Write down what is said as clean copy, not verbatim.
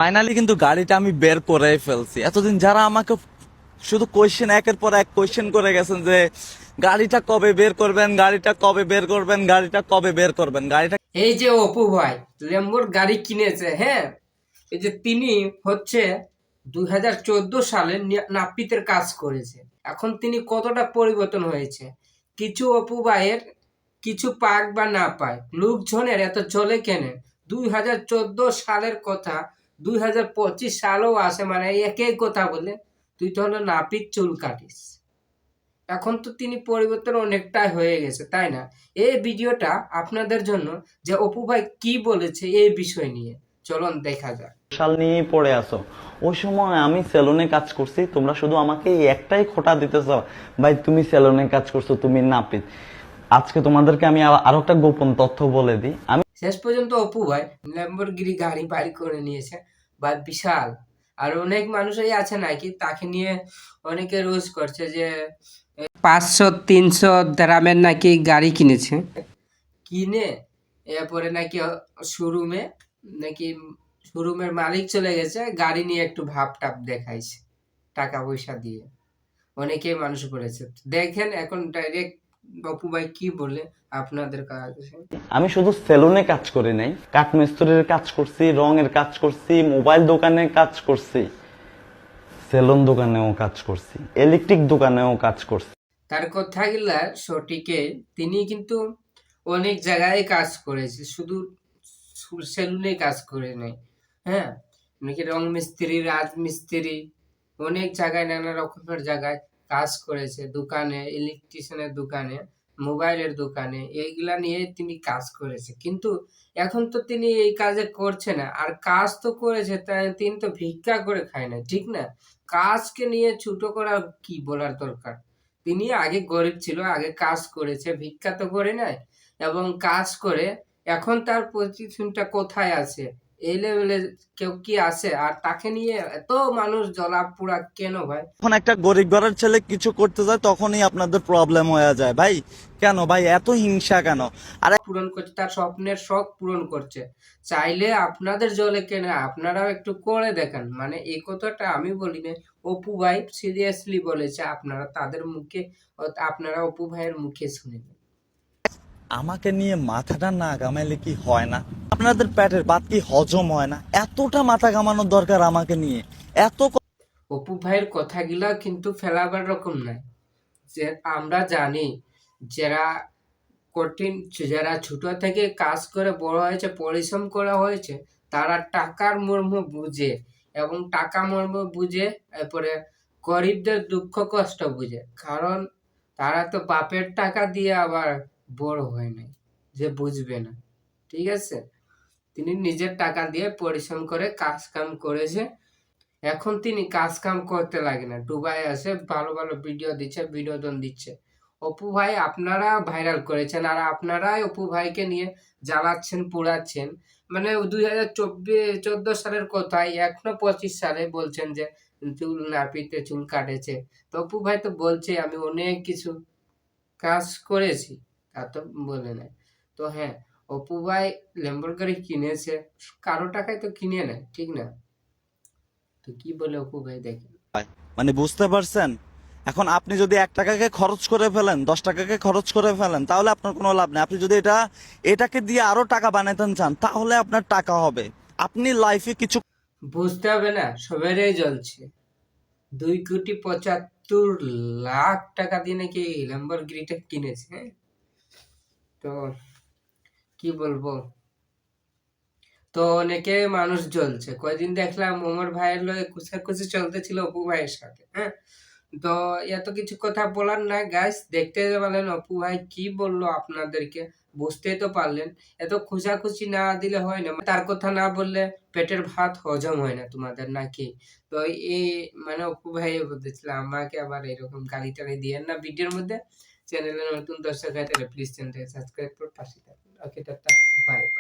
Finally কিন্তু গাড়িটা আমি বের করে ফেলছি। এতদিন যারা আমাকে শুধু কোয়েশ্চেন একের পর এক কোয়েশ্চেন করে গেছেন যে গাড়িটা কবে বের করবেন, গাড়িটা কবে বের করবেন, গাড়িটা কবে বের করবেন, গাড়িটা এই যে অপু ভাই ল্যাম্বোর গাড়ি কিনেছে, হ্যাঁ, এই যে তিনি হচ্ছে 2014 সালে নাপিতের কাজ করেছে। এখন তিনি কতটা পরিবর্তন হয়েছে। কিছু অপু ভাইয়ের কিছু পাক বা না পায়, লোকজনের এত চলে কেনে। 2014 সালের কথা 2025 সালেও আসে, মানে একই কথা বলে তুই তো হলো নাপিত চুল কাটিস। এখন তো তিনি পরিবর্তন অনেকটাই হয়ে গেছে, তাই না? এই ভিডিওটা আপনাদের জন্য যে অপু ভাই কি বলেছে এই বিষয় নিয়ে, চলুন দেখা যাক। সাল নিয়েই পড়ে আছো। ওই সময় আমি সেলুনে কাজ করছি, তোমরা শুধু আমাকে এই একটাই খোঁটা দিতেছ, ভাই তুমি সেলুনে কাজ করছো, তুমি নাপিত। আজকে তোমাদেরকে আমি আরো একটা গোপন তথ্য বলে দিই। আমি শেষ পর্যন্ত অপু ভাই ল্যাম্বরগিনি গাড়ি বাড়ি করে নিয়েছে, বা বিশাল। আর অনেক মানুষই আছে নাকি তাকে নিয়ে অনেকে রোজ করছে যে 500-300 নাকি গাড়ি কিনেছে, কিনে এরপরে নাকি শোরুমে, নাকি শোরুমের মালিক চলে গেছে, গাড়ি নিয়ে একটু ভাব টাপ দেখাইছে টাকা পয়সা দিয়ে। অনেকেই মানুষ করেছে। দেখেন এখন ডাইরেক্ট বাপু ভাই কি বলে আপনাদের কাছে। আমি শুধু সেলুনে কাজ করি নাই, কাঠমিস্ত্রির কাজ করছি, রঙের কাজ করছি, মোবাইল দোকানে কাজ করছি, সেলুন দোকানেও কাজ করছি, ইলেকট্রিক দোকানেও কাজ করছি। তার কথাগুলা সঠিকে, তিনি কিন্তু অনেক জায়গায় কাজ করেছে, শুধু সেলুনে কাজ করে নাই। হ্যাঁ, নাকি রং মিস্ত্রি, রাজমিস্ত্রি, অনেক জায়গায় নানা রকমের জায়গায় কাজ করেছে, দোকানে, ইলেকট্রিশিয়ানের দোকানে, মোবাইলের দোকানে, এইগুলা নিয়ে তিনি কাজ করেছে। কিন্তু এখন তো তিনি এই কাজে করছে না। আর কাজ তো করেছে, তাই তিনি তো ভিক্ষা করে খায় না, ঠিক না? কাজকে নিয়ে ছোট করা কি বলার দরকার। তিনি আগে গরিব ছিল, আগে কাজ করেছে, ভিক্ষা তো করে নাই। এবং কাজ করে এখন তার পজিশনটা কোথায় আছে, এই লেভেলে কেউ কি আছে? আর তাকে নিয়ে এত মানুষ জ্বলাপোড়া কেন ভাই? যখন একটা গরিব ঘরের ছেলে কিছু করতে যায় তখনই আপনাদের প্রবলেম হয়ে যায়। ভাই কেন ভাই এত হিংসা কেন? আর পূরণ করছে, তার স্বপ্নের শখ পূরণ করছে। চাইলে আপনাদের জলে কেনে আপনারাও একটু করে দেখেন। মানে এই কথাটা আমি বলি না, অপু ভাই সিরিয়াসলি বলেছে, আপনারা তাদের মুখে, আপনারা অপু ভাইয়ের মুখে শুনে নেন। আমাকে নিয়ে মাথাটা না ঘামাইলে কি হয় না? আপনাদের পেটের ভাত কি হজম হয় না? এতটা মাথা ঘামানোর দরকার আমাকে নিয়ে? এত অপু ভাইয়ের কথাগুলা কিন্তু ফেলাবার রকম নাই। যে আমরা জানি, যারা কঠিন, যারা ছোট থেকে কাজ করে বড় হয়েছে, পরিশ্রম করা হয়েছে, তারা টাকার মর্ম বুঝে। এবং টাকা মর্ম বুঝে, এরপরে গরিবদের দুঃখ কষ্ট বুঝে। কারণ তারা তো বাপের টাকা দিয়ে আবার বড় হয় নাই, যে বুঝবে না। ঠিক আছে, তিনি নিজের টাকা দিয়ে পরিশ্রম করে কাজ কাম করেছে। এখন তিনি কাজ কাম করতে লাগে না, দুবাই আসে, ভালো ভালো ভিডিও দিচ্ছে, বিনোদন দিচ্ছে। অপু ভাই আপনারা ভাইরাল করেছেন, আর আপনারাই অপু ভাইকে নিয়ে জ্বালাচ্ছেন, পোড়াচ্ছেন। মানে 2014 সালের কথাই এখনো 25 সালে বলছেন যে চুল নাপিতে চুল কাটেছে। তো অপু ভাই তো বলছে আমি অনেক কিছু কাজ করেছি, তা তো বলে নাই। তো হ্যাঁ, অপু ভাই ল্যাম্বরগিনি কিনেছে, কারো টাকায় তো কিনে নেয়, ঠিক না? তো কি বলে অপু ভাই দেখেন। মানে বুঝতে পারছেন? এখন আপনি যদি 1 টাকাকে খরচ করে ফেলেন, 10 টাকাকে খরচ করে ফেলেন, তাহলে আপনার কোনো লাভ নেই। আপনি যদি এটাকে দিয়ে আরো টাকা বানাতে চান তাহলে আপনার টাকা হবে। আপনি লাইফে কিছু বুঝতে হবে না, সবেরই জ্বলছে। 2,75,00,000 টাকা দিয়ে নাকি ল্যাম্বরগিনিটা কিনেছে, হ্যাঁ? তো কি বলবো, তো অনেকে মানুষ জ্বলছে। কয়দিন দেখলাম ওমর ভাইয়ের লগে কুচাকুচি চলতেছিল অপু ভাইয়ের সাথে, হ্যাঁ? তো এত কিছু কথা বলার না গাইস, দেখতে পারলেন অপু ভাই কি বললো আপনাদেরকে, বুঝতেই তো পারলেন। এত খোঁচাখুচি না দিলে হয় না, তার কথা না বললে পেটের ভাত হজম হয় না তোমাদের নাকি? তো এই মানে অপু ভাই বলতেছিল আমাকে আবার এরকম গালি টালি দিয়েন না ভিডিওর মধ্যে। চ্যানেলে নতুন দর্শক হয় তাহলে প্লিজ চ্যানেলটাকে সাবস্ক্রাইব করে পাশে থাকুন। ওকে, টাটা, বাই বাই।